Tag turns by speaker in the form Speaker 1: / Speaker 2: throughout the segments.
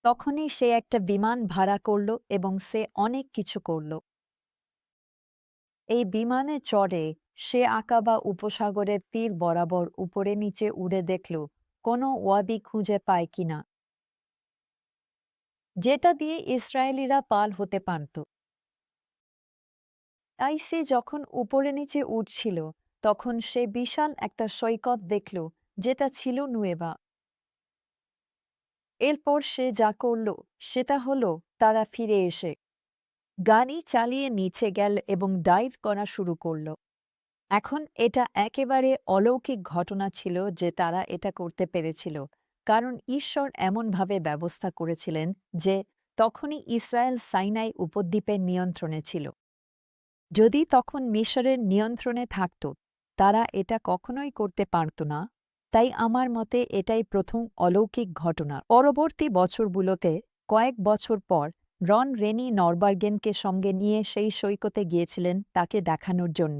Speaker 1: তখনই সে একটা বিমান ভাড়া করল এবং সে অনেক কিছু করল। এই বিমানে চড়ে সে আকাবা উপসাগরের তীর বরাবর উপরে নিচে উড়ে দেখল কোনো ওয়াদি খুঁজে পায় কিনা, যেটা দিয়ে ইসরায়েলিরা পার হতে পারত। তাই সে যখন উপরে নিচে উঠছিল, তখন সে বিশাল একটা সৈকত দেখল, যেটা ছিল নুয়েবা। এরপর সে যা করল সেটা হলো তারা ফিরে এসে গাড়ি চালিয়ে নিচে গেল এবং ডাইভ করা শুরু করল। এখন এটা একেবারে অলৌকিক ঘটনা ছিল যে তারা এটা করতে পেরেছিল, কারণ ঈশ্বর এমনভাবে ব্যবস্থা করেছিলেন যে তখনই ইসরায়েল সাইনাই উপদ্বীপের নিয়ন্ত্রণে ছিল। যদি তখন মিশরের নিয়ন্ত্রণে থাকত, তারা এটা কখনোই করতে পারত না। তাই আমার মতে এটাই প্রথম অলৌকিক ঘটনা। পরবর্তী বছরগুলোতে কয়েক বছর পর রন রেনি নরবার্গেনকে সঙ্গে নিয়ে সেই সৈকতে গিয়েছিলেন তাকে দেখানোর জন্য।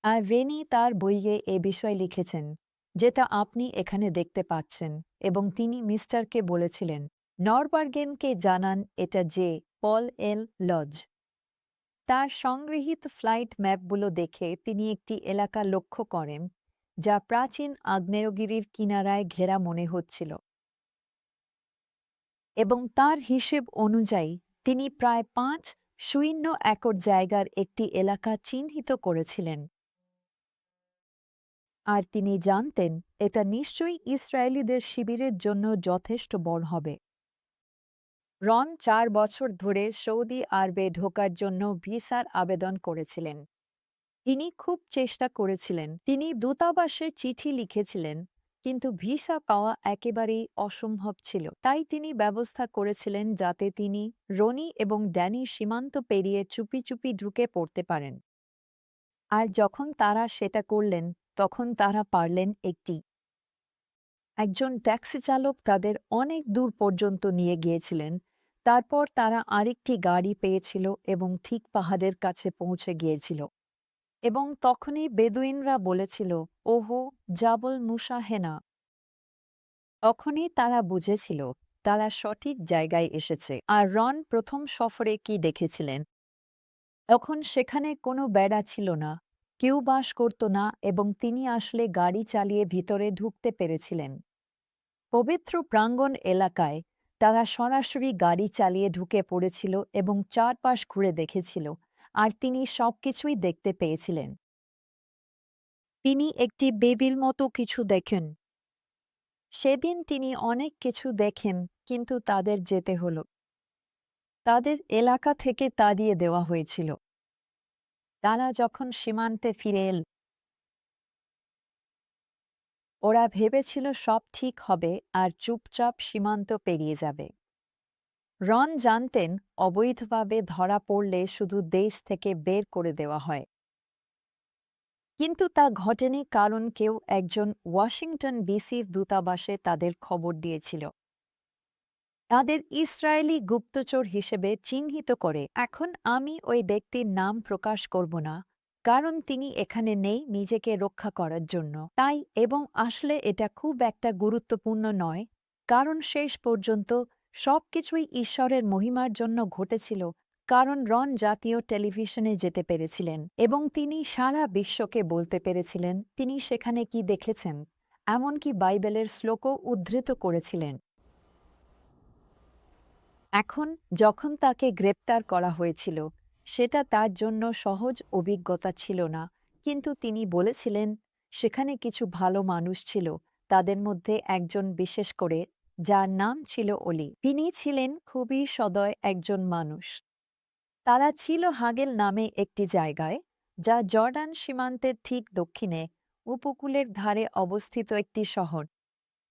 Speaker 1: আর রেনি তার বইয়ে এ বিষয় লিখেছেন, যেটা আপনি এখানে দেখতে পাচ্ছেন, এবং তিনি মিস্টারকে বলেছিলেন, নরবার্গেনকে জানান এটা যে পল এল লজ। তার সংগৃহীত ফ্লাইট ম্যাপগুলো দেখে তিনি একটি এলাকা লক্ষ্য করেন যা প্রাচীন আগ্নেয়গিরির কিনারায় ঘেরা মনে হচ্ছিল, এবং তার হিসেব অনুযায়ী তিনি প্রায় ৫.০ একর জায়গার একটি এলাকা চিহ্নিত করেছিলেন। আর তিনি জানতেন এটা নিশ্চয়ই ইসরায়েলিদের শিবিরের জন্য যথেষ্ট বড় হবে। রন ৪ বছর ধরে সৌদি আরবে ঢোকার জন্য ভিসার আবেদন করেছিলেন। তিনি খুব চেষ্টা করেছিলেন, তিনি দূতাবাসে চিঠি লিখেছিলেন, কিন্তু ভিসা পাওয়া একেবারেই অসম্ভব ছিল। তাই তিনি ব্যবস্থা করেছিলেন যাতে তিনি রনি এবং ড্যানি সীমান্ত পেরিয়ে চুপি চুপি ঢুকে পড়তে পারেন। আর যখন তারা সেটা করলেন, তখন তারা পারলেন একজন ট্যাক্সি চালক তাদের অনেক দূর পর্যন্ত নিয়ে গিয়েছিলেন। তারপর তারা আরেকটি গাড়ি পেয়েছিল এবং ঠিক পাহাড়ের কাছে পৌঁছে গিয়েছিল। এবং তখনই বেদুইনরা বলেছিল, ওহো, জাবল মুসা হেনা। তখনই তারা বুঝেছিল তারা সঠিক জায়গায় এসেছে। আর রন প্রথম সফরে কি দেখেছিলেন, তখন সেখানে কোনো বেড়া ছিল না, কেউ বাস করত না, এবং তিনি আসলে গাড়ি চালিয়ে ভিতরে ঢুকতে পেরেছিলেন। পবিত্র প্রাঙ্গণ এলাকায় তারা সরাসরি গাড়ি চালিয়ে ঢুকে পড়েছিল এবং চারপাশ ঘুরে দেখেছিল, আর তিনি সবকিছুই দেখতে পেয়েছিলেন। তিনি একটি বেবির মতো কিছু দেখেন। সেদিন তিনি অনেক কিছু দেখেন, কিন্তু তাদের যেতে হলো। তাদের এলাকা থেকে তাড়িয়ে দেওয়া হয়েছিল। তারা যখন সীমান্তে ফিরে এল, ওরা ভেবেছিল সব ঠিক হবে আর চুপচাপ সীমান্ত পেরিয়ে যাবে। রন জানতেন অবৈধভাবে ধরা পড়লে শুধু দেশ থেকে বের করে দেওয়া হয়। কিন্তু তা ঘটেনি, কারণ কেউ একজন ওয়াশিংটন ডিসির দূতাবাসে তাদের খবর দিয়েছিল। তাদের ইসরায়েলি গুপ্তচর হিসেবে চিহ্নিত করে। এখন আমি ওই ব্যক্তির নাম প্রকাশ করব না, কারণ তিনি এখানে নেই নিজেকে রক্ষা করার জন্য। তাই, এবং আসলে এটা খুব একটা গুরুত্বপূর্ণ নয়, কারণ শেষ পর্যন্ত সবকিছুই ঈশ্বরের মহিমার জন্য ঘটেছিল। কারণ রন জাতীয় টেলিভিশনে যেতে পেরেছিলেন এবং তিনি সারা বিশ্বকে বলতে পেরেছিলেন তিনি সেখানে কি দেখেছেন, এমনকি বাইবেলের শ্লোকও উদ্ধৃত করেছিলেন। এখন যখন তাকে গ্রেপ্তার করা হয়েছিল, সেটা তার জন্য সহজ অভিজ্ঞতা ছিল না, কিন্তু তিনি বলেছিলেন সেখানে কিছু ভালো মানুষ ছিল, তাদের মধ্যে একজন বিশেষ করে, যার নাম ছিল অলি। তিনি ছিলেন খুবই সদয় একজন মানুষ। তারা ছিল হাগেল নামে একটি জায়গায়, যা জর্ডান সীমান্তের ঠিক দক্ষিণে উপকূলের ধারে অবস্থিত একটি শহর,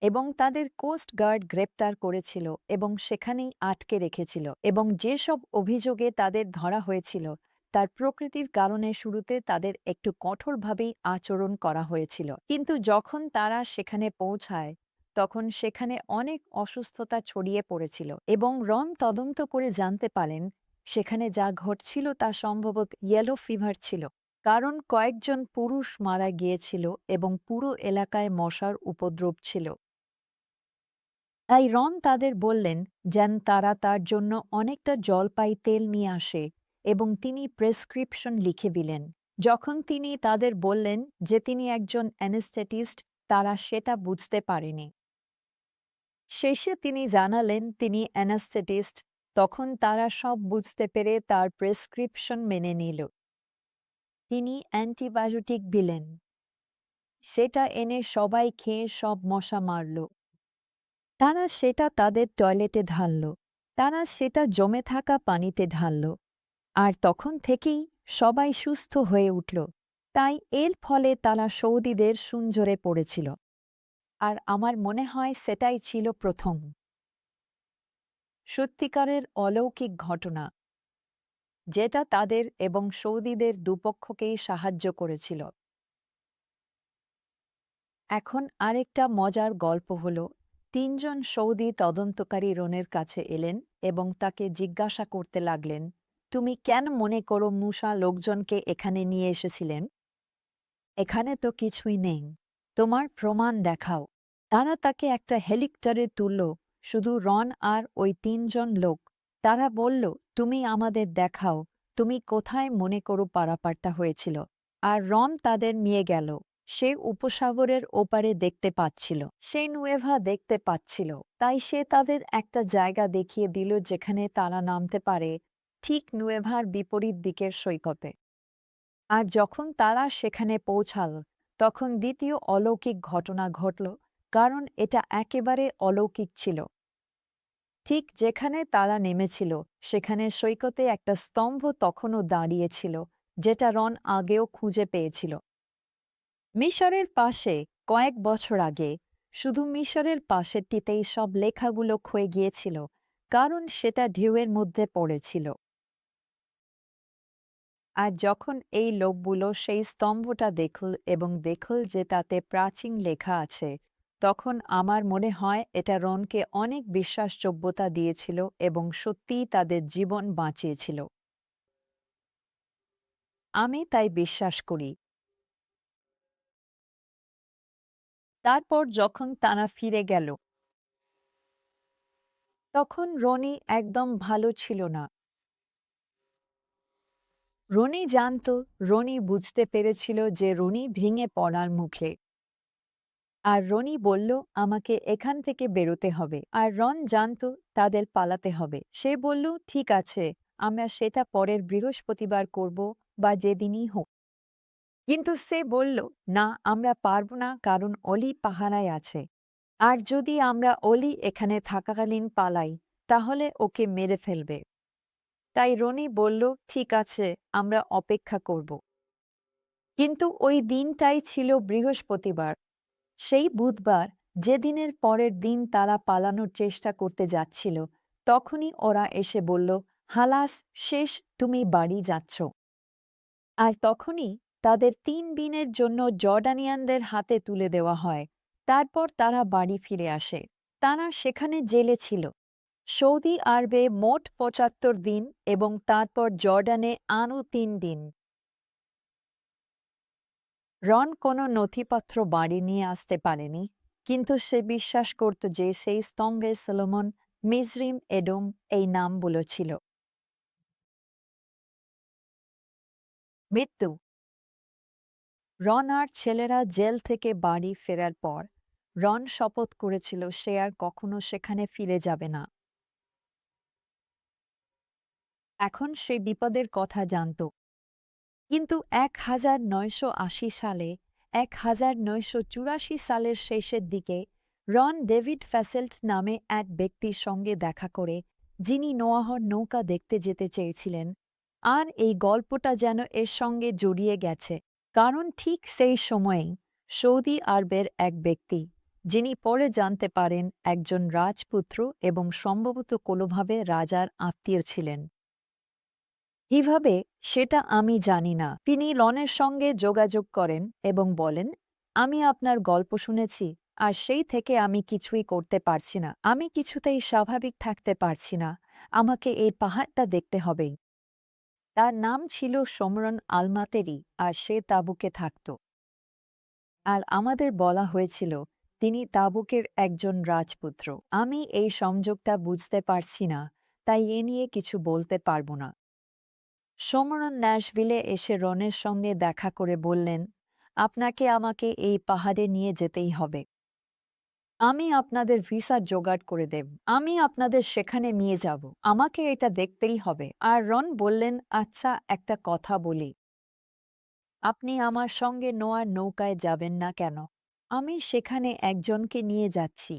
Speaker 1: এবং তাদের কোস্ট গার্ড গ্রেপ্তার করেছিল এবং সেখানেই আটকে রেখেছিল, এবং যেসব অভিযোগে তাদের ধরা হয়েছিল তার প্রকৃতির কারণে শুরুতে তাদের একটু কঠোরভাবেই আচরণ করা হয়েছিল। কিন্তু যখন তারা সেখানে পৌঁছায়, তখন সেখানে অনেক অসুস্থতা ছড়িয়ে পড়েছিল, এবং রন তদন্ত করে জানতে পারেন সেখানে যা ঘটছিল তা সম্ভবত ইয়েলো ফিভার ছিল, কারণ কয়েকজন পুরুষ মারা গিয়েছিল এবং পুরো এলাকায় মশার উপদ্রব ছিল। তাই রন তাদের বললেন যেন তারা তার জন্য অনেকটা জলপাই তেল নিয়ে আসে এবং তিনি প্রেসক্রিপশন লিখে দিলেন। যখন তিনি তাদের বললেন যে তিনি একজন অ্যানেস্থেটিস্ট, তারা সেটা বুঝতে পারেনি। শেষে তিনি জানালেন তিনি অ্যানাস্থেটিস্ট। তখন তারা সব বুঝতে পেরে তার প্রেসক্রিপশন মেনে নিল। তিনি অ্যান্টিবায়োটিক দিলেন। সেটা এনে সবাই খেয়ে সব মশা মারল। তারা সেটা তাদের টয়লেটে ঢালল। তারা সেটা জমে থাকা পানিতে ঢালল। আর তখন থেকেই সবাই সুস্থ হয়ে উঠল। তাই এর ফলে তারা সৌদিদের সুনজরে পড়েছিল। আর আমার মনে হয় সেটাই ছিল প্রথম সত্যিকারের অলৌকিক ঘটনা, যেটা তাদের এবং সৌদিদের দুপক্ষকেই সাহায্য করেছিল। এখন আরেকটা মজার গল্প হল, তিনজন সৌদি তদন্তকারী রনের কাছে এলেন এবং তাকে জিজ্ঞাসা করতে লাগলেন, তুমি কেন মনে করো মূসা লোকজনকে এখানে নিয়ে এসেছিলেন? এখানে তো কিছুই নেই, তোমার প্রমাণ দেখাও। তারা তাকে একটা হেলিকপ্টারে তুলল, শুধু রন আর ওই তিনজন লোক। তারা বলল, তুমি আমাদের দেখাও, তুমি কোথায় মনে করো পারাপারটা হয়েছিল। আর রন তাদের নিয়ে গেল। সে উপসাগরের ওপারে দেখতে পাচ্ছিল, সে নুয়েভা দেখতে পাচ্ছিল। তাই সে তাদের একটা জায়গা দেখিয়ে দিল যেখানে তারা নামতে পারে, ঠিক নুয়েভার বিপরীত দিকের সৈকতে। আর যখন তারা সেখানে পৌঁছাল, তখন দ্বিতীয় অলৌকিক ঘটনা ঘটল, কারণ এটা একেবারে অলৌকিক ছিল। ঠিক যেখানে তারা নেমেছিল, সেখানে সৈকতে একটা স্তম্ভ তখনও দাঁড়িয়েছিল, যেটা রন আগেও খুঁজে পেয়েছিল। মিশরের পাশে কয়েক বছর আগে শুধু মিশরের পাশেরটিতেই সব লেখাগুলো ক্ষয়ে গিয়েছিল, কারণ সেটা ঢেউয়ের মধ্যে পড়েছিল। আর যখন এই লোকগুলো সেই স্তম্ভটা দেখল এবং দেখল যে তাতে প্রাচীন লেখা আছে, তখন আমার মনে হয় এটা রনকে অনেক বিশ্বাসযোগ্যতা দিয়েছিল এবং সত্যিই তাদের জীবন বাঁচিয়েছিল। আমি তাই বিশ্বাস করি। তারপর যখন তারা ফিরে গেল, তখন রনি একদম ভালো ছিল না। রনি জানত, রনি বুঝতে পেরেছিল যে রনি ভেঙে পড়ার মুখে। আর রনি বলল, আমাকে এখান থেকে বেরোতে হবে। আর রন জানত তাদের পালাতে হবে। সে বলল, ঠিক আছে, আমরা সেটা পরের বৃহস্পতিবার করব, বা যেদিনই হোক। কিন্তু সে বলল, না, আমরা পারব না, কারণ অলি পাহারায় আছে। আর যদি আমরা অলি এখানে থাকাকালীন পালাই, তাহলে ওকে মেরে ফেলবে। তাই রনি বলল, ঠিক আছে, আমরা অপেক্ষা করব। কিন্তু ওই দিনটাই ছিল বৃহস্পতিবার, সেই বুধবার, যেদিনের পরের দিন তারা পালানোর চেষ্টা করতে যাচ্ছিল। তখনই ওরা এসে বলল, হালাস শেষ, তুমি বাড়ি যাচ্ছ। আর তখনই তাদের ৩ দিনের জন্য জর্ডানিয়ানদের হাতে তুলে দেওয়া হয়। তারপর তারা বাড়ি ফিরে আসে। তারা সেখানে জেলে ছিল সৌদি আরবে মোট ৭৫ দিন এবং তারপর জর্ডানে আরও ৩ দিন। রন কোনো নথিপত্র বাড়ি নিয়ে আসতে পারেনি, কিন্তু সে বিশ্বাস করত যে সেই স্তম্ভে সলোমন, মিজরিম, এডোম এই নামগুলো ছিল। মৃত্যু। রন আর ছেলেরা জেল থেকে বাড়ি ফেরার পর রন শপথ করেছিল সে আর কখনো সেখানে ফিরে যাবে না। এখন সে বিপদের কথা জানত। কিন্তু ১৯৮০ সালে, ১৯৮৪ সালের শেষের দিকে রন ডেভিড ফ্যাসেল্ট নামে এক ব্যক্তির সঙ্গে দেখা করে, যিনি নোয়াহর নৌকা দেখতে যেতে চেয়েছিলেন। আর এই গল্পটা যেন এর সঙ্গে জড়িয়ে গেছে, কারণ ঠিক সেই সময়েই সৌদি আরবের এক ব্যক্তি, যিনি পরে জানতে পারেন একজন রাজপুত্র এবং সম্ভবত কোনোভাবে রাজার আত্মীয় ছিলেন। কিভাবে সেটা আমি জানি না। তিনি রনের সঙ্গে যোগাযোগ করেন এবং বলেন, আমি আপনার গল্প শুনেছি, আর সেই থেকে আমি কিছুই করতে পারছি না। আমি কিছুতেই স্বাভাবিক থাকতে পারছি না। আমাকে এই পাহাড়টা দেখতে হবেই। তার নাম ছিল সমরন আলমাতেরি, আর সে তাঁবুকে থাকত। আর আমাদের বলা হয়েছিল তিনি তাবুকের একজন রাজপুত্র। আমি এই সংযোগটা বুঝতে পারছি না, তাই এ নিয়ে কিছু বলতে পারব না। সোমরন ন্যাশভিলে এসে রনের সঙ্গে দেখা করে বললেন, আপনাকে আমাকে এই পাহাড়ে নিয়ে যেতেই হবে। আমি আপনাদের ভিসা জোগাড় করে দেব। আমি আপনাদের সেখানে নিয়ে যাব। আমাকে এটা দেখতেই হবে। আর রন বললেন, আচ্ছা, একটা কথা বলি। আপনি আমার সঙ্গে নোয়ার নৌকায় যাবেন না কেন? আমি সেখানে একজনকে নিয়ে যাচ্ছি।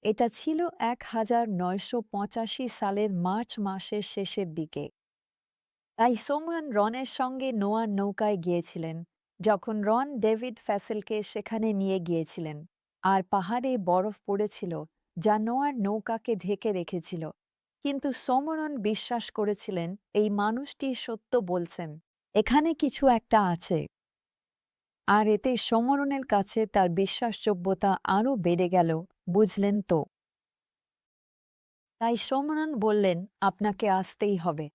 Speaker 1: এটা ছিল 1985 সালের মার্চ মাসের শেষের দিকে। তাই সোমরান রনের সঙ্গে নোয়ার নৌকায় গিয়েছিলেন যখন রন ডেভিড ফ্যাসেলকে সেখানে নিয়ে গিয়েছিলেন। আর পাহাড়ে বরফ পড়েছিল যা নোয়ার নৌকাকে ঢেকে রেখেছিল। কিন্তু সোমরন বিশ্বাস করেছিলেন এই মানুষটি সত্য বলছেন, এখানে কিছু একটা আছে। আর এতে সোমরনের কাছে তার বিশ্বাসযোগ্যতা আরও বেড়ে গেল, বুঝলেন তো? তাই সোমরন বললেন, আপনাকে আসতেই হবে।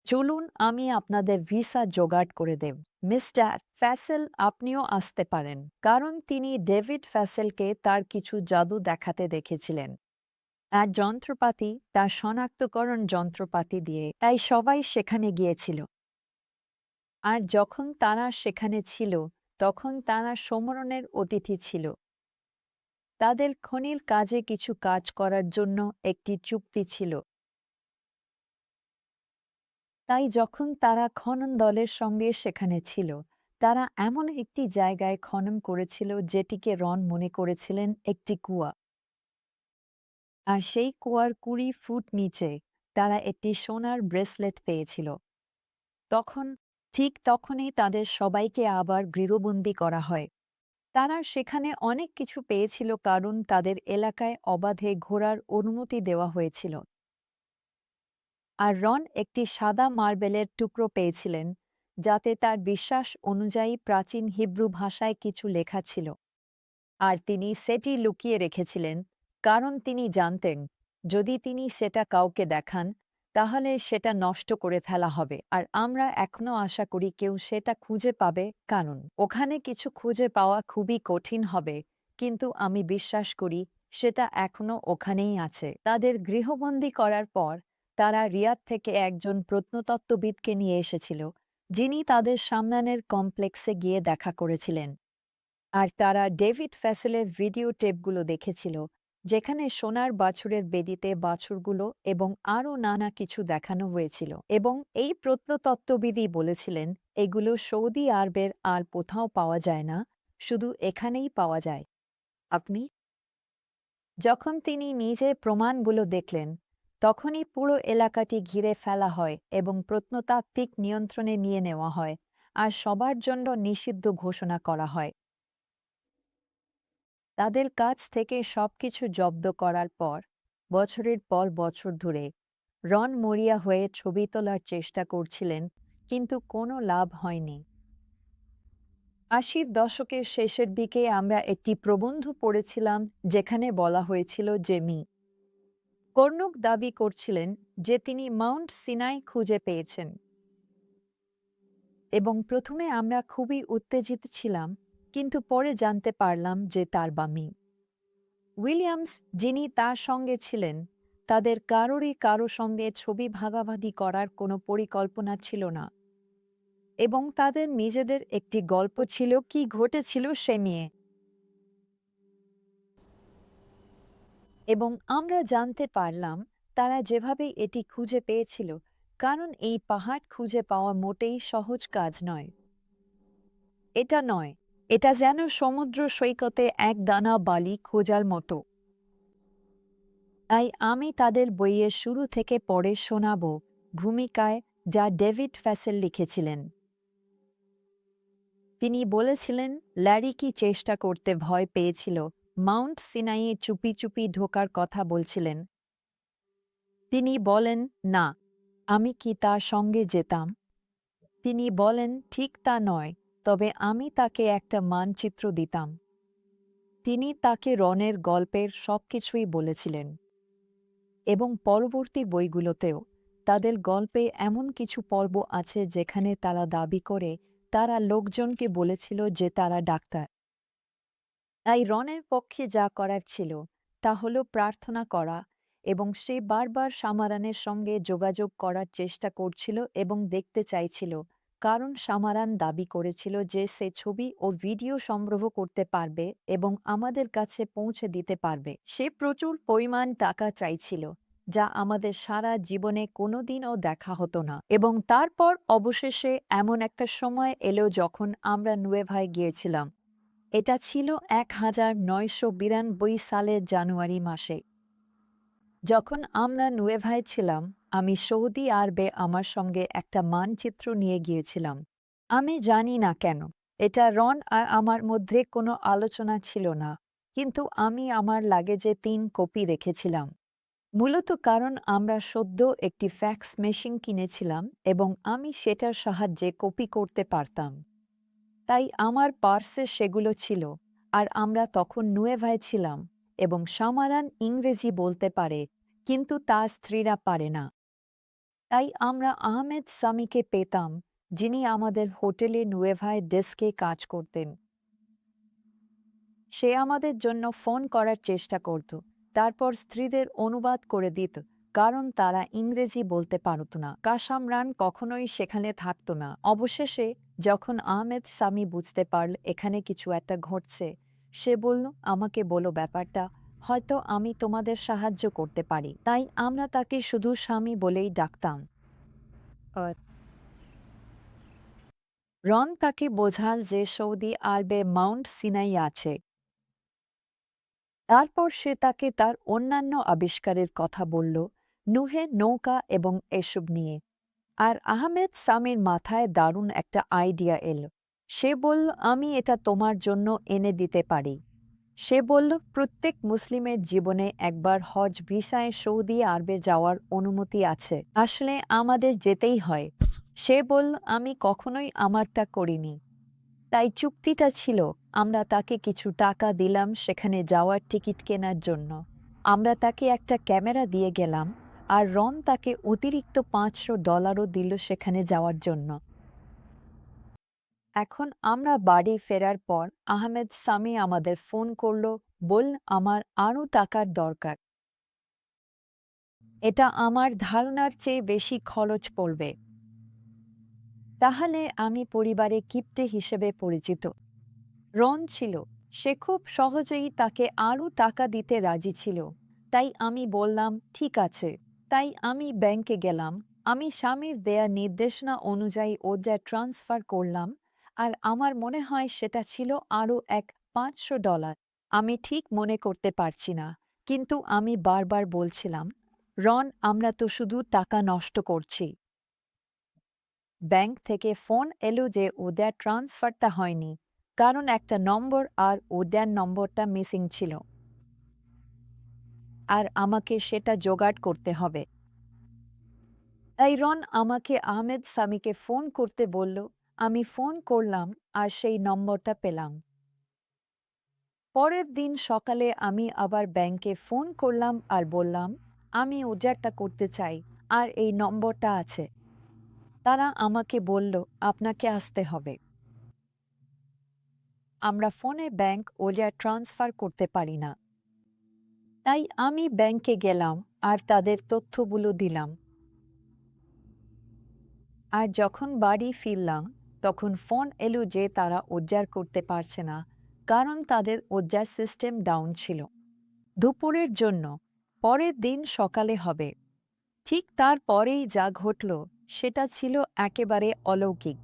Speaker 1: চলুন, আমি আপনাদের ভিসা জোগাড় করে দেব। মিস্টার ফ্যাসেল, আপনিও আসতে পারেন, কারণ তিনি ডেভিড ফ্যাসেলকে তার কিছু জাদু দেখাতে দেখেছিলেন। আর যন্ত্রপাতি, তার শনাক্তকরণ যন্ত্রপাতি দিয়ে, তাই সবাই সেখানে গিয়েছিল। আর যখন তারা সেখানে ছিল, তখন তারা সোমরনের অতিথি ছিল। তাদের খনির কাজে কিছু কাজ করার জন্য একটি চুক্তি ছিল। তাই যখন তারা খনন দলের সঙ্গে সেখানে ছিল, তারা এমন একটি জায়গায় খনন করেছিল যেটিকে রন মনে করেছিলেন একটি কুয়া। আর সেই কুয়ার 20 ফুট নিচে তারা একটি সোনার ব্রেসলেট পেয়েছিল। তখন, ঠিক তখনই তাদের সবাইকে আবার গৃহবন্দী করা হয়। তারা সেখানে অনেক কিছু পেয়েছিল কারণ তাদের এলাকায় অবাধে ঘোরার অনুমতি দেওয়া হয়েছিল। আর রন একটি সাদা মার্বেলের টুকরো পেয়েছিলেন, যাতে তার বিশ্বাস অনুযায়ী প্রাচীন হিব্রু ভাষায় কিছু লেখা ছিল। আর তিনি সেটি লুকিয়ে রেখেছিলেন, কারণ তিনি জানতেন যদি তিনি সেটা কাউকে দেখান, তাহলে সেটা নষ্ট করে ফেলা হবে। আর আমরা এখনও আশা করি কেউ সেটা খুঁজে পাবে, কারণ ওখানে কিছু খুঁজে পাওয়া খুবই কঠিন হবে, কিন্তু আমি বিশ্বাস করি সেটা এখনও ওখানেই আছে। তাদের গৃহবন্দী করার পর তারা রিয়াদ থেকে একজন প্রত্নতত্ত্ববিদকে নিয়ে এসেছিল, যিনি তাদের সামনানের কমপ্লেক্সে গিয়ে দেখা করেছিলেন। আর তারা ডেভিড ফ্যাসেলের ভিডিও টেপগুলো দেখেছিল, যেখানে সোনার বাছুরের বেদিতে বাছুরগুলো এবং আরও নানা কিছু দেখানো হয়েছিল। এবং এই প্রত্নতত্ত্ববিদই বলেছিলেন এগুলো সৌদি আরবের আর কোথাও পাওয়া যায় না, শুধু এখানেই পাওয়া যায়। আপনি যখন তিনি নিজে প্রমাণগুলো দেখলেন, তখনই পুরো এলাকাটি ঘিরে ফেলা হয় এবং প্রত্নতাত্ত্বিক নিয়ন্ত্রণে নিয়ে নেওয়া হয়, আর সবার জন্য নিষিদ্ধ ঘোষণা করা হয়। তাদের কাছ থেকে সবকিছু জব্দ করার পর বছরের পর বছর ধরে রন মরিয়া হয়ে ছবি তোলার চেষ্টা করছিলেন, কিন্তু কোনো লাভ হয়নি। 80 দশকের শেষের দিকে আমরা একটি প্রবন্ধ পড়েছিলাম যেখানে বলা হয়েছিল যে কর্নুক দাবি করছিলেন যে তিনি মাউন্ট সিনাই খুঁজে পেয়েছেন। এবং প্রথমে আমরা খুবই উত্তেজিত ছিলাম, কিন্তু পরে জানতে পারলাম যে তার বামি উইলিয়ামস, যিনি তার সঙ্গে ছিলেন, তাদের কারোরই কারো সঙ্গে ছবি ভাগাভাগি করার কোনো পরিকল্পনা ছিল না, এবং তাদের নিজেদের একটি গল্প ছিল কি ঘটেছিল সে নিয়ে। এবং আমরা জানতে পারলাম তারা যেভাবে এটি খুঁজে পেয়েছিল, কারণ এই পাহাড় খুঁজে পাওয়া মোটেই সহজ কাজ নয়। এটা নয়, এটা যেন সমুদ্র সৈকতে এক দানা বালি খোঁজার মতো। তাই আমি তাদের বইয়ের শুরু থেকে পড়ে শোনাব ভূমিকায়, যা ডেভিড ফ্যাসেল লিখেছিলেন। তিনি বলেছিলেন ল্যারি কি চেষ্টা করতে ভয় পেয়েছিল, মাউন্ট সিনাইয়ে চুপি চুপি ঢোকার কথা বলছিলেন। তিনি বলেন, না, আমি কি তার সঙ্গে যেতাম? তিনি বলেন, ঠিক তা নয়, তবে আমি তাকে একটা মানচিত্র দিতাম। তিনি তাকে রনের গল্পের সবকিছুই বলেছিলেন। এবং পরবর্তী বইগুলোতেও তাদের গল্পে এমন কিছু পর্ব আছে যেখানে তারা দাবি করে তারা লোকজনকে বলেছিল যে তারা ডাক্তার। তাই রনের পক্ষে যা করার ছিল তা হলো প্রার্থনা করা, এবং সে বারবার সামারানের সঙ্গে যোগাযোগ করার চেষ্টা করছিল এবং দেখতে চাইছিল, কারণ সামারান দাবি করেছিল যে সে ছবি ও ভিডিও সংগ্রহ করতে পারবে এবং আমাদের কাছে পৌঁছে দিতে পারবে। সে প্রচুর পরিমাণ টাকা চাইছিল, যা আমাদের সারা জীবনে কোনোদিনও দেখা হতো না। এবং তারপর অবশেষে এমন একটা সময় এলো যখন আমরা নুয়েভায় গিয়েছিলাম। এটা ছিল 1992 সালের জানুয়ারি মাসে। যখন আমরা নুয়েভায় ছিলাম, আমি সৌদি আরবে আমার সঙ্গে একটা মানচিত্র নিয়ে গিয়েছিলাম। আমি জানি না কেন এটা রন আর আমার মধ্যে কোনো আলোচনা ছিল না, কিন্তু আমি আমার লাগেজে 3 কপি রেখেছিলাম। মূলত কারণ আমরা সদ্য একটি ফ্যাক্স মেশিন কিনেছিলাম এবং আমি সেটার সাহায্যে কপি করতে পারতাম। তাই আমার পার্সে সেগুলো ছিল। আর আমরা তখন নুয়েভায় ছিলাম এবং সামারান ইংরেজি বলতে পারে, কিন্তু তার স্ত্রীরা পারে না। তাই আমরা আহমেদ সামিকে পেতাম, যিনি আমাদের হোটেলে নুয়েভায় ডেস্কে কাজ করতেন। সে আমাদের জন্য ফোন করার চেষ্টা করত, তারপর স্ত্রীদের অনুবাদ করে দিত, কারণ তারা ইংরেজি বলতে পারত না। কাসামরান কখনোই সেখানে থাকতো না। অবশেষে যখন আহমেদ সামি বুঝতে পারল এখানে কিছু একটা ঘটছে, সে বলল, আমাকে বলো ব্যাপারটা, হয়তো আমি তোমাদের সাহায্য করতে পারি। তাই আমরা তাকে শুধু স্বামী বলেই ডাকতাম। আর রন তাকে বোঝাল যে সৌদি আরবে মাউন্ট সিনাই আছে। তারপর সে তাকে তার অন্যান্য আবিষ্কারের কথা বলল, নুহের নৌকা এবং এসব নিয়ে। আর আহমেদ সামির মাথায় দারুণ একটা আইডিয়া এলো। সে বলল, আমি এটা তোমার জন্য এনে দিতে পারি। সে বলল, প্রত্যেক মুসলিমের জীবনে একবার হজ ভিসায় সৌদি আরবে যাওয়ার অনুমতি আছে। আসলে আমাদের যেতেই হয়। সে বলল, আমি কখনোই আমারটা করিনি। তাই চুক্তিটা ছিল, আমরা তাকে কিছু টাকা দিলাম সেখানে যাওয়ার টিকিট কেনার জন্য। আমরা তাকে একটা ক্যামেরা দিয়ে গেলাম, আর রন তাকে অতিরিক্ত $500 দিল সেখানে যাওয়ার জন্য। এখন আমরা বাড়ি ফেরার পর আহমেদ সামি আমাদের ফোন করল, বলল, আমার আরও টাকার দরকার। এটা আমার ধারণার চেয়ে বেশি খরচ পড়বে। তাহলে আমি পরিবারে কিপ্টে হিসেবে পরিচিত। রন ছিল, সে খুব সহজেই তাকে আরও টাকা দিতে রাজি ছিল। তাই আমি বললাম, ঠিক আছে। তাই আমি ব্যাংকে গেলাম। আমি স্বামীর দেয়া নির্দেশনা অনুযায়ী ওটা ট্রান্সফার করলাম, আর আমার মনে হয় সেটা ছিল আরও $500। আমি ঠিক মনে করতে পারছি না, কিন্তু আমি বারবার বলছিলাম, রন, আমরা তো শুধু টাকা নষ্ট করছি। ব্যাংক থেকে ফোন এলো যে ওদের ট্রান্সফারটা হয়নি, কারণ একটা নম্বর আর ওদের নম্বরটা মিসিং ছিল, আর আমাকে সেটা জোগাড় করতে হবে। তাই রন আমাকে আহমেদ সামিকে ফোন করতে বলল। আমি ফোন করলাম আর সেই নম্বরটা পেলাম। পরের দিন সকালে আমি আবার ব্যাংকে ফোন করলাম আর বললাম, আমি ওজারটা করতে চাই, আর এই নম্বরটা আছে। তারা আমাকে বলল, আপনাকে আসতে হবে। আমরা ফোনে ব্যাংক ওজার ট্রান্সফার করতে পারি না। তাই আমি ব্যাংকে গেলাম আর তাদের তথ্যগুলো দিলাম। আর যখন বাড়ি ফিরলাম, তখন ফোন এলো যে তারা উদ্ধার করতে পারছে না, কারণ তাদের উদ্ধার সিস্টেম ডাউন ছিল। দুপুরের জন্য পরের দিন সকালে হবে। ঠিক তারপরেই যা ঘটল সেটা ছিল একেবারে অলৌকিক।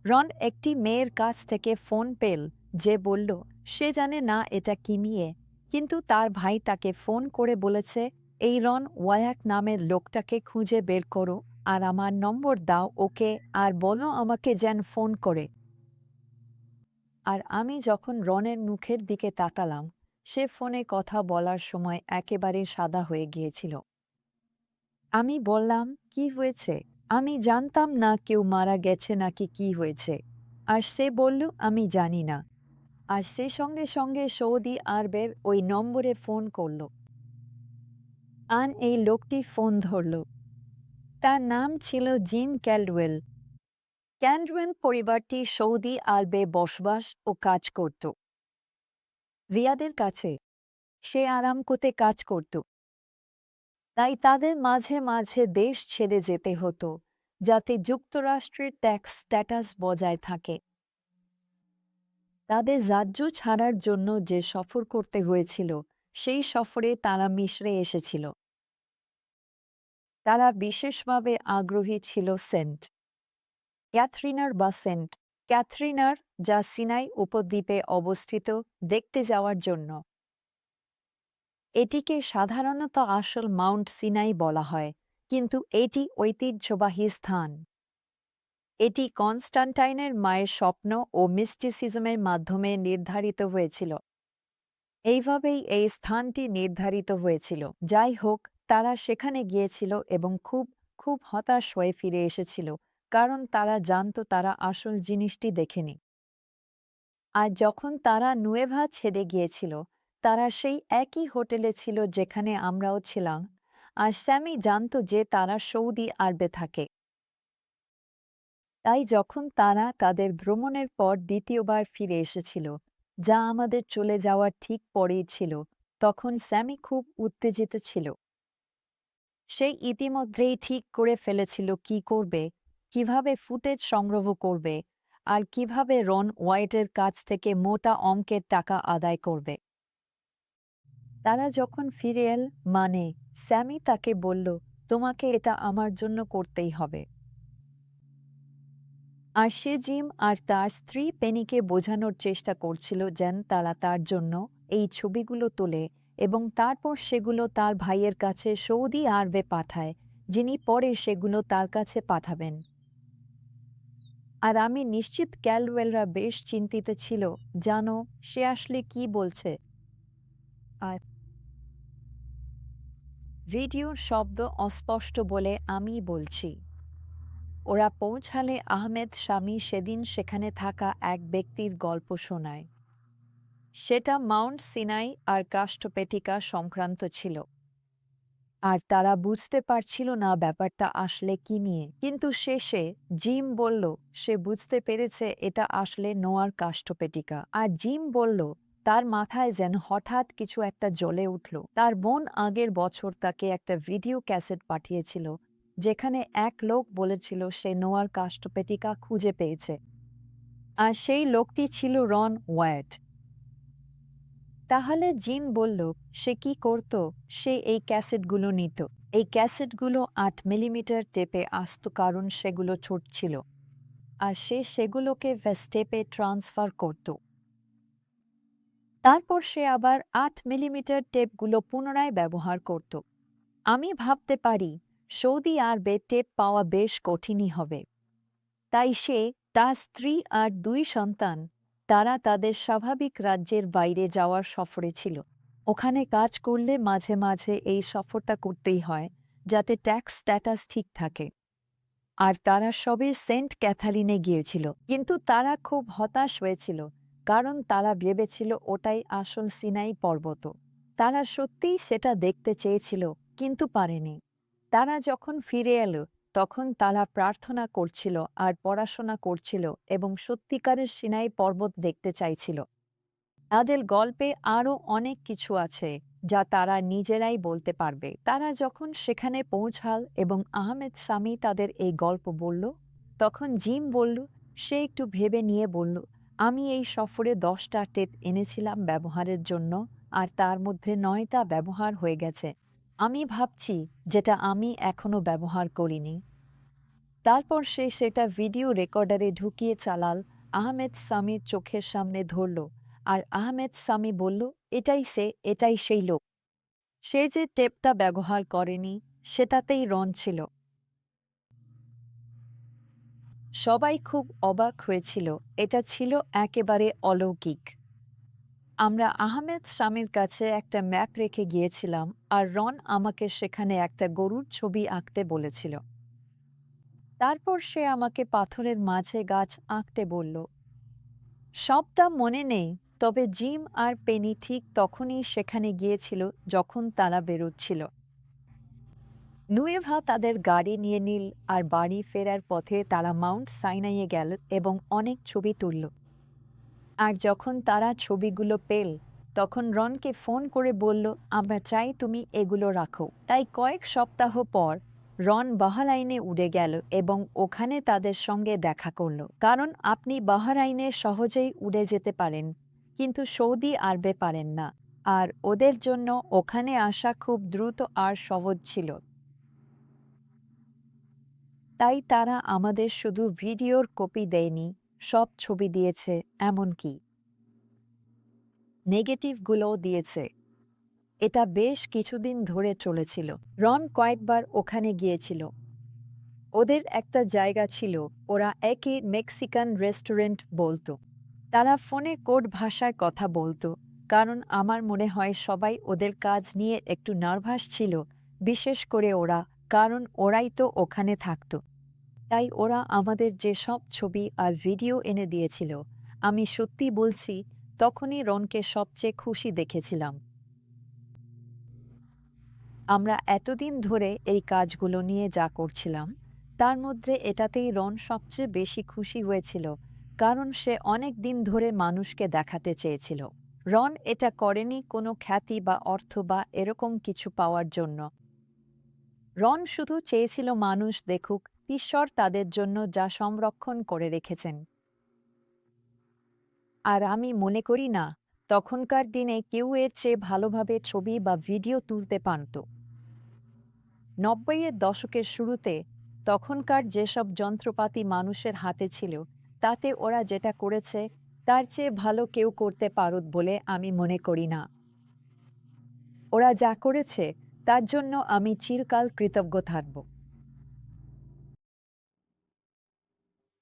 Speaker 1: রন একটি মেয়ের কাছ থেকে ফোন পেল, যে বলল সে জানে না এটা কি নিয়ে, কিন্তু তার ভাই তাকে ফোন করে বলেছে, এই রন ওয়াক নামের লোকটাকে খুঁজে বের করো, আর আমার নম্বর দাও ওকে, আর বলো আমাকে যেন ফোন করে। আর আমি যখন রনের মুখের দিকে তাকালাম, সে ফোনে কথা বলার সময় একেবারে সাদা হয়ে গিয়েছিল। আমি বললাম, কি হয়েছে? আমি জানতাম না কেউ মারা গেছে নাকি কি হয়েছে। আর সে বলল, আমি জানি না। আর সে সঙ্গে সঙ্গে সৌদি আরবের ওই নম্বরে ফোন করল। আর এই লোকটি ফোন ধরল। তার নাম ছিল জিন ক্যালডওয়েল। ক্যালডওয়েল পরিবারটি সৌদি আরবে বসবাস ও কাজ করত। রিয়াদের কাছে সে আরাম করতে কাজ করত, তাই তাদের মাঝে মাঝে দেশ ছেড়ে যেতে হতো যাতে যুক্তরাষ্ট্রের ট্যাক্স স্ট্যাটাস বজায় থাকে। তাদের রাজ্য ছাড়ার জন্য যে সফর করতে হয়েছিল সেই সফরে তারা মিশরে এসেছিল। তারা বিশেষভাবে আগ্রহী ছিল সেন্ট ক্যাথরিনার, যা সিনাই উপদ্বীপে অবস্থিত, দেখতে যাওয়ার জন্য। এটিকে সাধারণত আসল মাউন্ট সিনাই বলা হয়, কিন্তু এটি ঐতিহ্যবাহী স্থান। এটি কনস্টান্টাইনের মায়ের স্বপ্ন ও মিস্টিসিজমের মাধ্যমে নির্ধারিত হয়েছিল। এইভাবেই এই স্থানটি নির্ধারিত হয়েছিল। যাই হোক, তারা সেখানে গিয়েছিল এবং খুব খুব হতাশ হয়ে ফিরে এসেছিল, কারণ তারা জানত তারা আসল জিনিসটি দেখেনি। আর যখন তারা নুয়েভা ছেড়ে গিয়েছিল, তারা সেই একই হোটেলে ছিল যেখানে আমরাও ছিলাম, আর স্যামি জানত যে তারা সৌদি আরবে থাকে। তাই যখন তারা তাদের ভ্রমণের পর দ্বিতীয়বার ফিরে এসেছিল, যা আমাদের চলে যাওয়ার ঠিক পরেই ছিল, তখন স্যামি খুব উত্তেজিত ছিল। সে ইতিমধ্যেই ঠিক করে ফেলেছিল কি করবে, কিভাবে ফুটেজ সংগ্রহ করবে, আর কিভাবে রন হোয়াইটের কাছ থেকে মোটা অঙ্কের টাকা আদায় করবে। তারা যখন ফিরে এল, স্যামি তাকে বলল, তোমাকে এটা আমার জন্য করতেই হবে। আর সে জিম আর তার স্ত্রী পেনিকে বোঝানোর চেষ্টা করছিল যেন তারা তার জন্য এই ছবিগুলো তোলে এবং তারপর সেগুলো তার ভাইয়ের কাছে সৌদি আরবে পাঠায়, যিনি পরে সেগুলো তার কাছে পাঠাবেন। আর আমি নিশ্চিত ক্যালওয়েলরা বেশ চিন্তিত ছিল, জানো সে আসলে কি বলছে। আর ভিডিওর শব্দ অস্পষ্ট বলে আমি বলছি। ওরা পৌঁছালে আহমেদ শামী সেদিন সেখানে থাকা এক ব্যক্তির গল্প শোনায়। সেটা মাউন্ট সিনাই আর কাষ্ঠপেটিকা সংক্রান্ত ছিল। আর তারা বুঝতে পারছিল না ব্যাপারটা আসলে কি নিয়ে, কিন্তু শেষে জিম বলল সে বুঝতে পেরেছে এটা আসলে নোয়ার কাষ্ঠপেটিকা। আর জিম বলল তার মাথায় যেন হঠাৎ কিছু একটা জ্বলে উঠল। তার বোন আগের বছর তাকে একটা ভিডিও ক্যাসেট পাঠিয়েছিল যেখানে এক লোক বলেছিল সে নোয়ার কাষ্ঠপেটিকা খুঁজে পেয়েছে, আর সেই লোকটি ছিল রন ওয়াইট। তাহলে জিন বলল সে কি করত, সে এই ক্যাসেটগুলো নিত। এই ক্যাসেটগুলো ৮ মিলিমিটার টেপে আসত কারণ সেগুলো ছোট ছিল, আর সে সেগুলোকে ভেস্টেপে ট্রান্সফার করত। তারপর সে আবার ৮ মিলিমিটার টেপগুলো পুনরায় ব্যবহার করত। আমি ভাবতে পারি সৌদি আরবে টেপ পাওয়া বেশ কঠিনই হবে। তাই সে, তার স্ত্রী আর ২ সন্তান, তারা তাদের স্বাভাবিক রাজ্যের বাইরে যাওয়ার সফরে ছিল। ওখানে কাজ করলে মাঝে মাঝে এই সফরটা করতেই হয় যাতে ট্যাক্স স্ট্যাটাস ঠিক থাকে। আর তারা সবে সেন্ট ক্যাথারিনে গিয়েছিল, কিন্তু তারা খুব হতাশ হয়েছিল কারণ তারা ভেবেছিল ওটাই আসল সিনাই পর্বত। তারা সত্যিই সেটা দেখতে চেয়েছিল, কিন্তু পারেনি। তারা যখন ফিরে এলো তখন তারা প্রার্থনা করছিল আর পড়াশোনা করছিল এবং সত্যিকারের সিনাই পর্বত দেখতে চাইছিল। তাদের গল্পে আরও অনেক কিছু আছে যা তারা নিজেরাই বলতে পারবে। তারা যখন সেখানে পৌঁছাল এবং আহমেদ শামী তাদের এই গল্প বলল, তখন জিম বলল, সে একটু ভেবে নিয়ে বলল, আমি এই সফরে 10টা টেপ এনেছিলাম ব্যবহারের জন্য, আর তার মধ্যে 9টা ব্যবহার হয়ে গেছে। আমি ভাবছি যেটা আমি এখনো ব্যবহার করিনি। তারপর সে সেটা ভিডিও রেকর্ডারে ঢুকিয়ে চালাল, আহমেদ শামীর চোখের সামনে ধরল, আর আহমেদ শামী বলল, এটাই সেই লোক। সে যে টেপটা ব্যবহার করেনি সেটাতেই রন ছিল। সবাই খুব অবাক হয়েছিল, এটা ছিল একেবারে অলৌকিক। আমরা আহমেদ শামীর কাছে একটা ম্যাপ রেখে গিয়েছিলাম, আর রন আমাকে সেখানে একটা গরুর ছবি আঁকতে বলেছিল। তারপর সে আমাকে পাথরের মাঝে গাছ আঁকতে বলল। সবটা মনে নেই, তবে জিম আর পেনি ঠিক তখনই সেখানে গিয়েছিল যখন তারা বেরোচ্ছিল। নুয়েভা তাদের গাড়ি নিয়ে নিল, আর বাড়ি ফেরার পথে তারা মাউন্ট সাইনাইয়ে গেল এবং অনেক ছবি তুলল। আর যখন তারা ছবিগুলো পেল, তখন রনকে ফোন করে বলল, আমরা চাই তুমি এগুলো রাখো। তাই কয়েক সপ্তাহ পর রন বাহরাইনে উড়ে গেল এবং ওখানে তাদের সঙ্গে দেখা করল। কারণ আপনি বাহরাইনে সহজেই উড়ে যেতে পারেন, কিন্তু সৌদি আরবে পারেন না। আর ওদের জন্য ওখানে আসা খুব দ্রুত আর সহজ ছিল। তাই তারা আমাদের শুধু ভিডিওর কপি দেয়নি, সব ছবি দিয়েছে, এমনকি নেগেটিভগুলোও দিয়েছে। এটা বেশ কিছুদিন ধরে চলেছিল। রন কয়েকবার ওখানে গিয়েছিল। ওদের একটা জায়গা ছিল, ওরা একই মেক্সিকান রেস্টুরেন্ট বলতো। তারা ফোনে কোড ভাষায় কথা বলতো, কারণ আমার মনে হয় সবাই ওদের কাজ নিয়ে একটু নার্ভাস ছিল, বিশেষ করে ওরা, কারণ ওরাই তো ওখানে থাকতো। তাই ওরা আমাদের যেসব ছবি আর ভিডিও এনে দিয়েছিল, আমি সত্যি বলছি, তখনই রনকে সবচেয়ে খুশি দেখেছিলাম। আমরা এতদিন ধরে এই কাজগুলো নিয়ে যা করছিলাম, তার মধ্যে এটাতেই রন সবচেয়ে বেশি খুশি হয়েছিল, কারণ সে অনেক দিন ধরে মানুষকে দেখাতে চেয়েছিল। রন এটা করেনি কোনো খ্যাতি বা অর্থ বা এরকম কিছু পাওয়ার জন্য। রন শুধু চেয়েছিল মানুষ দেখুক ঈশ্বর তাদের জন্য যা সংরক্ষণ করে রেখেছেন। আর আমি মনে করি না তখনকার দিনে কেউ এর চেয়ে ভালোভাবে ছবি বা ভিডিও তুলতে পারত। ৯০-এর দশকের শুরুতে তখনকার যেসব যন্ত্রপাতি মানুষের হাতে ছিল, তাতে ওরা যেটা করেছে তার চেয়ে ভালো কেউ করতে পারত বলে আমি মনে করি না। ওরা যা করেছে তার জন্য আমি চিরকাল কৃতজ্ঞ থাকব।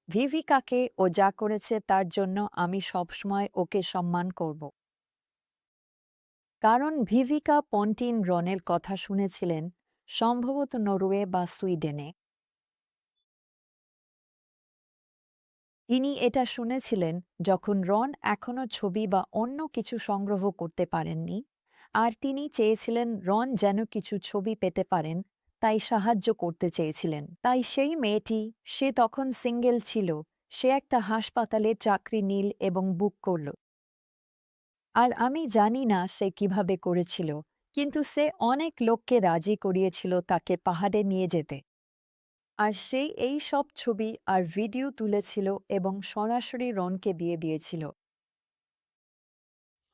Speaker 1: ভিভিকাকে ও যা করেছে তার জন্য আমি সবসময় ওকে সম্মান করব। কারণ ভিভিকা পন্টিন রনের কথা শুনেছিলেন, সম্ভবত নরওয়ে বা সুইডেনে। তিনি এটা শুনেছিলেন যখন রন এখনও ছবি বা অন্য কিছু সংগ্রহ করতে পারেননি, আর তিনি চেয়েছিলেন রন যেন কিছু ছবি পেতে পারেন, তাই সাহায্য করতে চেয়েছিলেন। তাই সেই মেয়েটি, সে তখন সিঙ্গেল ছিল, সে একটা হাসপাতালে চাকরি নিল এবং বুক করল। আর আমি জানি না সে কিভাবে করেছিল, কিন্তু সে অনেক লোককে রাজি করিয়েছিল তাকে পাহাড়ে নিয়ে যেতে। আর সে এই সব ছবি আর ভিডিও তুলেছিল এবং সরাসরি রনকে দিয়ে দিয়েছিল।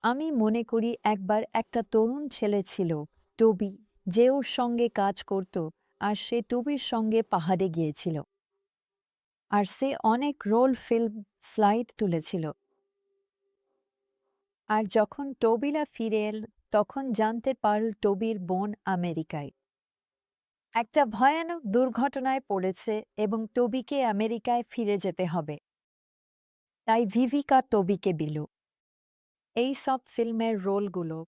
Speaker 1: আমি মনে করি একবার একটা তরুণ ছেলে ছিল, টবি, যে ওর সঙ্গে কাজ করত, আর সে টবির সঙ্গে পাহাড়ে গিয়েছিল। আর সে অনেক রোল ফিল্ম স্লাইড তুলেছিল। আর যখন টবিরা ফিরে এল, তখন জানতে পারল টবির বোন আমেরিকায় একটা ভয়ানক দুর্ঘটনায় পড়েছে এবং টবিকে আমেরিকায় ফিরে যেতে হবে। তাই ভিভিকা টবিকে দিল এই সব ফিল্মের রোলগুলো।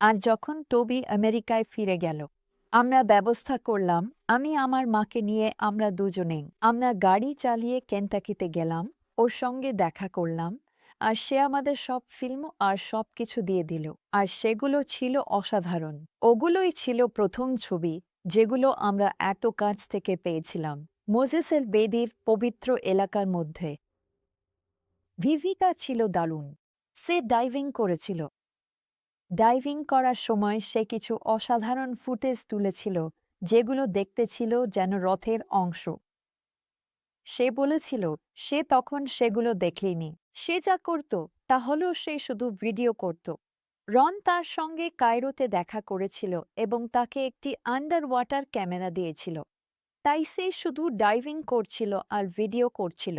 Speaker 1: আর যখন টবি আমেরিকায় ফিরে গেল, আমরা ব্যবস্থা করলাম, আমি আমার মাকে নিয়ে আমরা দুজনেই আমরা গাড়ি চালিয়ে কেনটাকিতে গেলাম, ওর সঙ্গে দেখা করলাম, আর সে আমাদের সব ফিল্ম আর সব কিছু দিয়ে দিল। আর সেগুলো ছিল অসাধারণ। ওগুলোই ছিল প্রথম ছবি যেগুলো আমরা এত কাছ থেকে পেয়েছিলাম, মোজেসের বেদির পবিত্র এলাকার মধ্যে। ভিভিকা ছিল দারুণ। সে ডাইভিং করেছিল। ডাইভিং করার সময় সে কিছু অসাধারণ ফুটেজ তুলেছিল, যেগুলো দেখতে ছিল যেন রথের অংশ। সে বলেছিল সে তখন সেগুলো দেখেনি। সে যা করত তা হলো সে শুধু ভিডিও করত। রন তার সঙ্গে কায়রোতে দেখা করেছিল এবং তাকে একটি আন্ডার ওয়াটার ক্যামেরা দিয়েছিল। তাই সে শুধু ডাইভিং করছিল আর ভিডিও করছিল।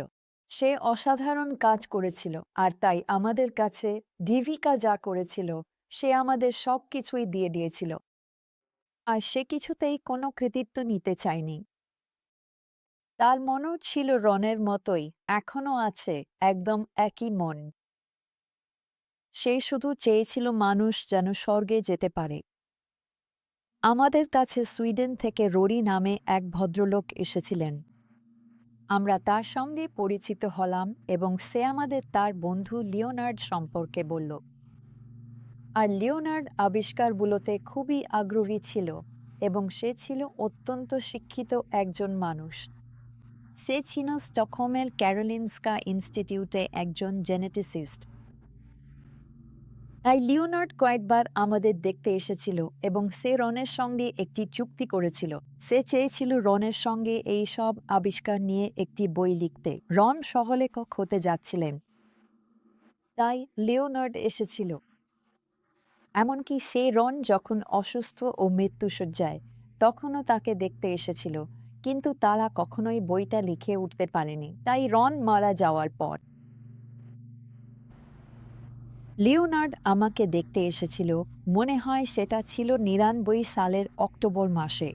Speaker 1: সে অসাধারণ কাজ করেছিল, আর তাই আমাদের কাছে ডিভিকা যা করেছিল সে আমাদের সব কিছুই দিয়ে দিয়েছিল। আর সে কিছুতেই কোনো কৃতিত্ব নিতে চায়নি। তার মনও ছিল রনের মতোই, এখনও আছে, একদম একই মন। সে শুধু চেয়েছিল মানুষ যেন স্বর্গে যেতে পারে। আমাদের কাছে সুইডেন থেকে রোরি নামে এক ভদ্রলোক এসেছিলেন। আমরা তার সঙ্গে পরিচিত হলাম এবং সে আমাদের তার বন্ধু লিওনার্ড সম্পর্কে বলল। আর লিওনার্ড আবিষ্কারগুলোতে খুবই আগ্রহী ছিল এবং সে ছিল অত্যন্ত শিক্ষিত একজন মানুষ। সে ছিল স্টকহোমের ক্যারোলিনস্কা ইনস্টিটিউটে একজন জেনেটিসিস্ট। তাই লিওনার্ড কয়েকবার আমাদের দেখতে এসেছিল এবং সে রনের সঙ্গে একটি চুক্তি করেছিল। সে চেয়েছিল রনের সঙ্গে এই সব আবিষ্কার নিয়ে একটি বই লিখতে। রন সহলেখক হতে যাচ্ছিলেন, তাই লিওনার্ড এসেছিল। এমনকি সে রন যখন অসুস্থ ও মৃত্যুশয্যায়, তখনও তাকে দেখতে এসেছিল, কিন্তু তারা কখনোই বইটা লিখে উঠতে পারেনি। তাই রন মারা যাওয়ার পর লিওনার্ড আমাকে দেখতে এসেছিল। মনে হয় সেটা ছিল ৯৯ সালের অক্টোবর মাসে।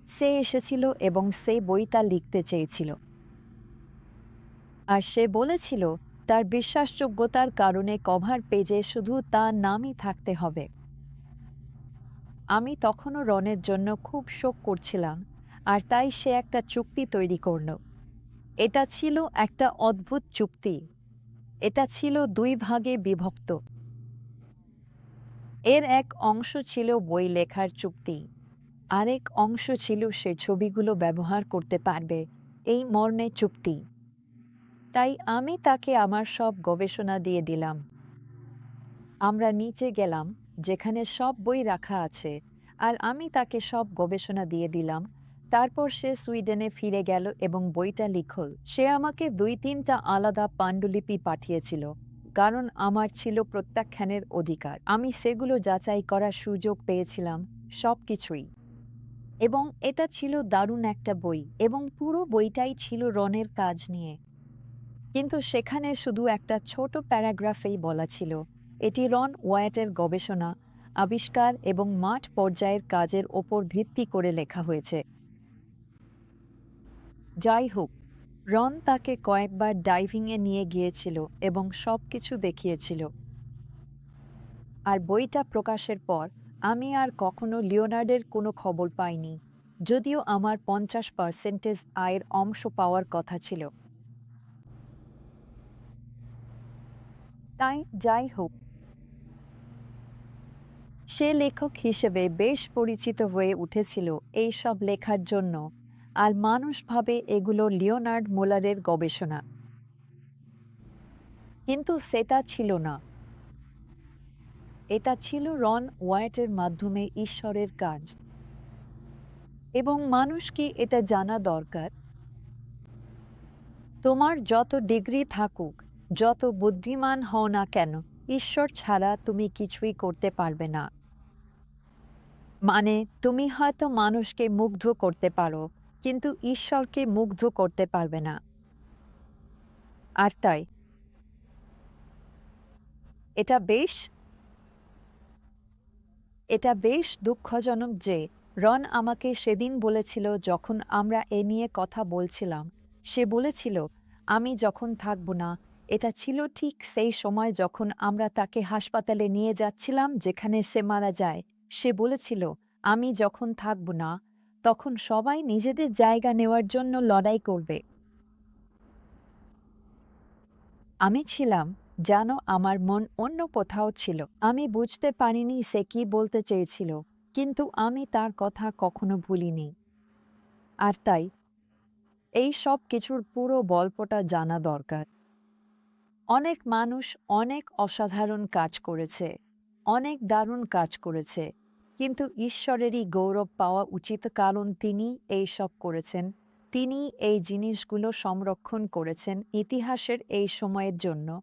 Speaker 1: সে এসেছিল এবং সে বইটা লিখতে চেয়েছিল। আর সে বলেছিল তার বিশ্বাসযোগ্যতার কারণে কভার পেজে শুধু তার নামই থাকতে হবে। আমি তখনও রনের জন্য খুব শোক করছিলাম, আর তাই সে একটা চুক্তি তৈরি করল। এটা ছিল একটা অদ্ভুত চুক্তি। এটা ছিল ২ ভাগে বিভক্ত। এর এক অংশ ছিল বই লেখার চুক্তি, আরেক অংশ ছিল সে ছবিগুলো ব্যবহার করতে পারবে এই মর্মে চুক্তি। তাই আমি তাকে আমার সব গবেষণা দিয়ে দিলাম। আমরা নিচে গেলাম, যেখানে সব বই রাখা আছে, আর আমি তাকে সব গবেষণা দিয়ে দিলাম। তারপর সে সুইডেনে ফিরে গেল এবং বইটা লিখল। সে আমাকে ২-৩টা আলাদা পাণ্ডুলিপি পাঠিয়েছিল, কারণ আমার ছিল প্রত্যাখ্যানের অধিকার। আমি সেগুলো যাচাই করার সুযোগ পেয়েছিলাম, সব কিছুই। এবং এটা ছিল দারুণ একটা বই, এবং পুরো বইটাই ছিল রনের কাজ নিয়ে। কিন্তু সেখানে শুধু একটা ছোট প্যারাগ্রাফেই বলা ছিল, এটি রন ওয়াইটের গবেষণা, আবিষ্কার এবং মাঠ পর্যায়ের কাজের ওপর ভিত্তি করে লেখা হয়েছে। যাই হোক, রন তাকে কয়েকবার ডাইভিংয়ে নিয়ে গিয়েছিল এবং সব কিছু দেখিয়েছিল। আর বইটা প্রকাশের পর আমি আর কখনো লিওনার্ডের কোনো খবর পাইনি, যদিও আমার ৫০% আয়ের অংশ পাওয়ার কথা ছিল। তাই যাই হোক, সে লেখক হিসেবে বেশ পরিচিত হয়ে উঠেছিল এই সব লেখার জন্য, আর মানুষ ভাবে এগুলো লিওনার্ড মুলারের গবেষণা। কিন্তু সেটা ছিল না। এটা ছিল রন ওয়াইটের মাধ্যমে ঈশ্বরের কাজ। এবং মানুষ কি এটা জানা দরকার? তোমার যত ডিগ্রি থাকুক, যত বুদ্ধিমান হও না কেন, ঈশ্বর ছাড়া তুমি কিছুই করতে পারবে না। মানে, তুমি হয়তো মানুষকে মুগ্ধ করতে পারো, কিন্তু ঈশ্বরকে মুগ্ধ করতে পারবে না। আর তাই এটা বেশ এটা বেশ দুঃখজনক যে রন আমাকে সেদিন বলেছিল, যখন আমরা এ নিয়ে কথা বলছিলাম, সে বলেছিল আমি যখন থাকব না। এটা ছিল ঠিক সেই সময় যখন আমরা তাকে হাসপাতালে নিয়ে যাচ্ছিলাম যেখানে সে মারা যায়। সে বলেছিল আমি যখন থাকব না, তখন সবাই নিজেদের জায়গা নেওয়ার জন্য লড়াই করবে। আমি ছিলাম, জানো, আমার মন অন্য কোথাও ছিল। আমি বুঝতে পারিনি সে কি বলতে চেয়েছিল, কিন্তু আমি তার কথা কখনো ভুলিনি। আর তাই এই সব কিছুর পুরো গল্পটা জানা দরকার। অনেক মানুষ অনেক অসাধারণ কাজ করেছে, অনেক দারুণ কাজ করেছে, কিন্তু ঈশ্বরেরই গৌরব পাওয়া উচিত, কারণ তিনি এই সব করেছেন। তিনি এই জিনিসগুলো সংরক্ষণ করেছেন ইতিহাসের এই সময়ের জন্য।